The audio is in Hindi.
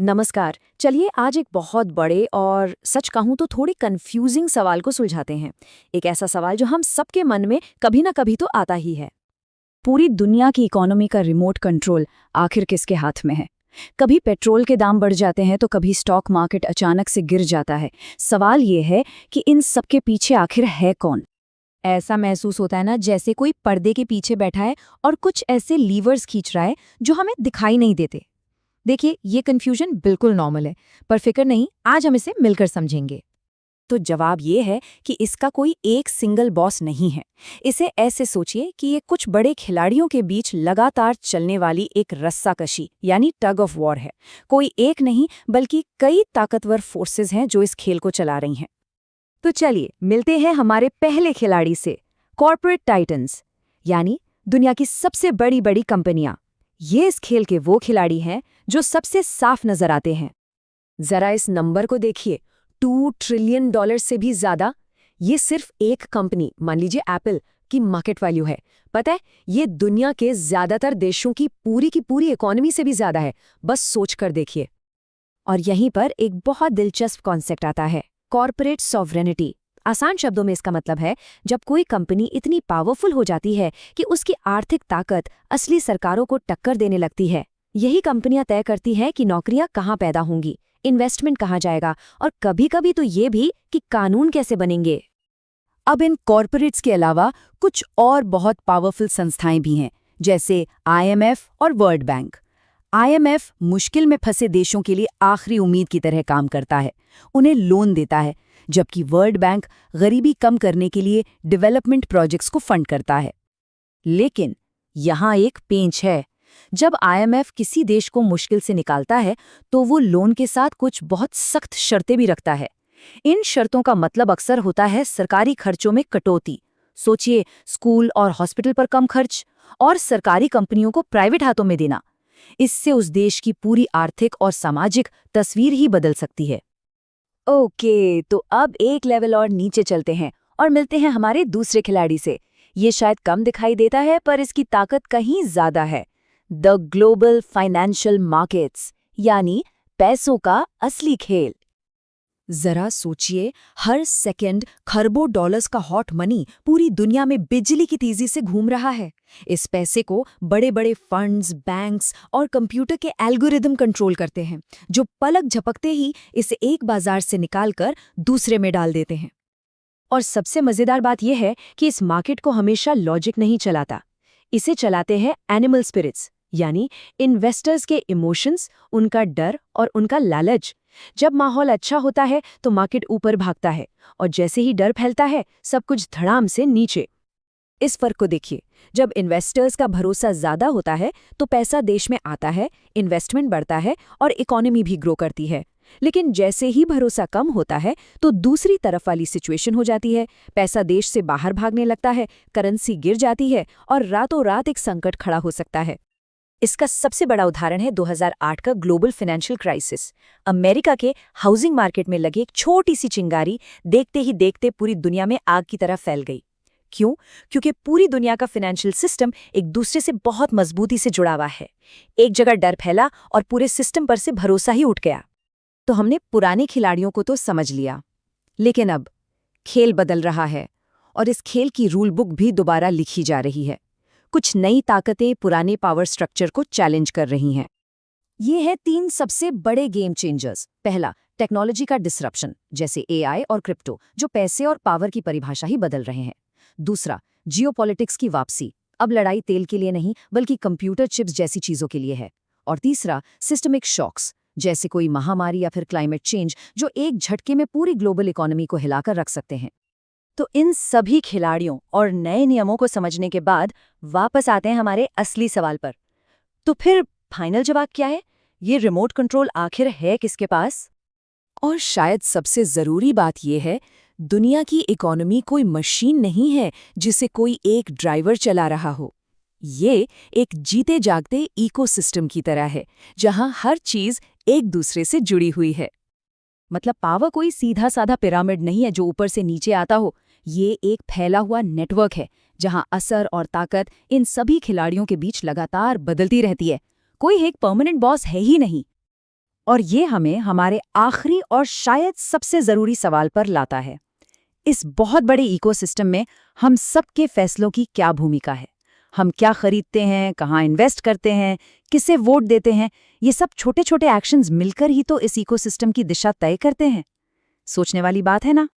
नमस्कार। चलिए आज एक बहुत बड़े और सच कहूं तो थोड़ी कंफ्यूजिंग सवाल को सुलझाते हैं। एक ऐसा सवाल जो हम सबके मन में कभी ना कभी तो आता ही है। पूरी दुनिया की इकोनॉमी का रिमोट कंट्रोल आखिर किसके हाथ में है? कभी पेट्रोल के दाम बढ़ जाते हैं तो कभी स्टॉक मार्केट अचानक से गिर जाता है। सवाल ये है कि इन सब के पीछे आखिर है कौन? ऐसा महसूस होता है ना जैसे कोई पर्दे के पीछे बैठा है और कुछ ऐसे लीवर्स खींच रहा है जो हमें दिखाई नहीं देते। देखिए ये कंफ्यूजन बिल्कुल नॉर्मल है, पर फिक्र नहीं, आज हम इसे मिलकर समझेंगे। तो जवाब ये है कि इसका कोई एक सिंगल बॉस नहीं है। इसे ऐसे सोचिए कि ये कुछ बड़े खिलाड़ियों के बीच लगातार चलने वाली एक रस्साकशी यानी टग ऑफ वॉर है। कोई एक नहीं बल्कि कई ताकतवर फोर्सेस हैं जो इस खेल को चला रही हैं। तो चलिए मिलते हैं हमारे पहले खिलाड़ी से, कॉर्पोरेट टाइटन्स, यानी दुनिया की सबसे बड़ी बड़ी कंपनियां। ये इस खेल के वो खिलाड़ी हैं जो सबसे साफ नजर आते हैं। जरा इस नंबर को देखिए, $2 ट्रिलियन से भी ज्यादा। ये सिर्फ एक कंपनी, मान लीजिए एप्पल, की मार्केट वैल्यू है। पता है, ये दुनिया के ज्यादातर देशों की पूरी इकोनॉमी से भी ज्यादा है। बस सोच कर देखिए। और यहीं पर एक बहुत दिलचस्प कॉन्सेप्ट आता है, कॉर्पोरेट सॉवरेनिटी। आसान शब्दों में इसका मतलब है जब कोई कंपनी इतनी पावरफुल हो जाती है कि उसकी आर्थिक ताकत असली सरकारों को टक्कर देने लगती है। यही कंपनियां तय करती हैं कि नौकरियां कहाँ पैदा होंगी, इन्वेस्टमेंट कहाँ जाएगा और कभी-कभी तो ये भी कि कानून कैसे बनेंगे। अब इन कॉर्पोरेट्स के अलावा कुछ और बहुत पावरफुल संस्थाएं भी हैं, जैसे आईएमएफ और वर्ल्ड बैंक। आईएमएफ मुश्किल में फंसे देशों के लिए आखिरी उम्मीद की तरह काम करता है, उन्हें लोन देता है, जबकि वर्ल्ड बैंक गरीबी कम करने के लिए डेवलपमेंट प्रोजेक्ट्स को फंड करता है। लेकिन यहाँ एक पेंच है। जब आईएमएफ किसी देश को मुश्किल से निकालता है तो वो लोन के साथ कुछ बहुत सख्त शर्तें भी रखता है। इन शर्तों का मतलब अक्सर होता है सरकारी खर्चों में कटौती। सोचिए, स्कूल और हॉस्पिटल पर कम खर्च और सरकारी कंपनियों को प्राइवेट हाथों में देना। इससे उस देश की पूरी आर्थिक और सामाजिक तस्वीर ही बदल सकती है। ओके, तो अब एक लेवल और नीचे चलते हैं और मिलते हैं हमारे दूसरे खिलाड़ी से। ये शायद कम दिखाई देता है पर इसकी ताकत कहीं ज्यादा है। द ग्लोबल फाइनेंशियल मार्केट्स, यानी पैसों का असली खेल। जरा सोचिए, हर सेकंड खरबों डॉलर्स का हॉट मनी पूरी दुनिया में बिजली की तेजी से घूम रहा है। इस पैसे को बड़े बड़े फंड्स, बैंक्स और कंप्यूटर के एल्गोरिदम कंट्रोल करते हैं, जो पलक झपकते ही इसे एक बाजार से निकालकर दूसरे में डाल देते हैं। और सबसे मजेदार बात यह है कि इस मार्केट को हमेशा लॉजिक नहीं चलाता, इसे चलाते हैं एनिमल स्पिरिट्स, यानी इन्वेस्टर्स के इमोशंस, उनका डर और उनका लालच। जब माहौल अच्छा होता है तो मार्केट ऊपर भागता है और जैसे ही डर फैलता है सब कुछ धड़ाम से नीचे। इस फर्क को देखिए, जब इन्वेस्टर्स का भरोसा ज्यादा होता है तो पैसा देश में आता है, इन्वेस्टमेंट बढ़ता है और इकोनॉमी भी ग्रो करती है। लेकिन जैसे ही भरोसा कम होता है तो दूसरी तरफ वाली सिचुएशन हो जाती है, पैसा देश से बाहर भागने लगता है, करेंसी गिर जाती है और रातों रात एक संकट खड़ा हो सकता है। इसका सबसे बड़ा उदाहरण है 2008 का ग्लोबल फाइनेंशियल क्राइसिस। अमेरिका के हाउसिंग मार्केट में लगी एक छोटी सी चिंगारी देखते ही देखते पूरी दुनिया में आग की तरह फैल गई। क्यों? क्योंकि पूरी दुनिया का फाइनेंशियल सिस्टम एक दूसरे से बहुत मजबूती से जुड़ा हुआ है। एक जगह डर फैला और पूरे सिस्टम पर से भरोसा ही उठ गया। तो हमने पुराने खिलाड़ियों को तो समझ लिया, लेकिन अब खेल बदल रहा है और इस खेल की रूल बुक भी दोबारा लिखी जा रही है। कुछ नई ताकतें पुराने पावर स्ट्रक्चर को चैलेंज कर रही हैं। ये है 3 सबसे बड़े गेम चेंजर्स। पहला, टेक्नोलॉजी का डिसरप्शन, जैसे एआई और क्रिप्टो, जो पैसे और पावर की परिभाषा ही बदल रहे हैं। दूसरा, जियोपॉलिटिक्स की वापसी। अब लड़ाई तेल के लिए नहीं बल्कि कंप्यूटर चिप्स जैसी चीजों के लिए है। और तीसरा, सिस्टमिक शॉक्स, जैसे कोई महामारी या फिर क्लाइमेट चेंज, जो एक झटके में पूरी ग्लोबल इकोनॉमी को हिलाकर रख सकते हैं। तो इन सभी खिलाड़ियों और नए नियमों को समझने के बाद वापस आते हैं हमारे असली सवाल पर। तो फिर फाइनल जवाब क्या है? ये रिमोट कंट्रोल आखिर है किसके पास? और शायद सबसे जरूरी बात यह है, दुनिया की इकोनॉमी कोई मशीन नहीं है जिसे कोई एक ड्राइवर चला रहा हो। ये एक जीते जागते इकोसिस्टम की तरह है, जहां हर चीज एक दूसरे से जुड़ी हुई है। मतलब पावर कोई सीधा साधा पिरामिड नहीं है जो ऊपर से नीचे आता हो। ये एक फैला हुआ नेटवर्क है जहां असर और ताकत इन सभी खिलाड़ियों के बीच लगातार बदलती रहती है। कोई एक परमानेंट बॉस है ही नहीं। और ये हमें हमारे आखिरी और शायद सबसे ज़रूरी सवाल पर लाता है। इस बहुत बड़े इकोसिस्टम में हम सबके फैसलों की क्या भूमिका है? हम क्या खरीदते हैं, कहाँ इन्वेस्ट करते हैं, किसे वोट देते हैं, ये सब छोटे छोटे एक्शंस मिलकर ही तो इस इकोसिस्टम की दिशा तय करते हैं। सोचने वाली बात है ना?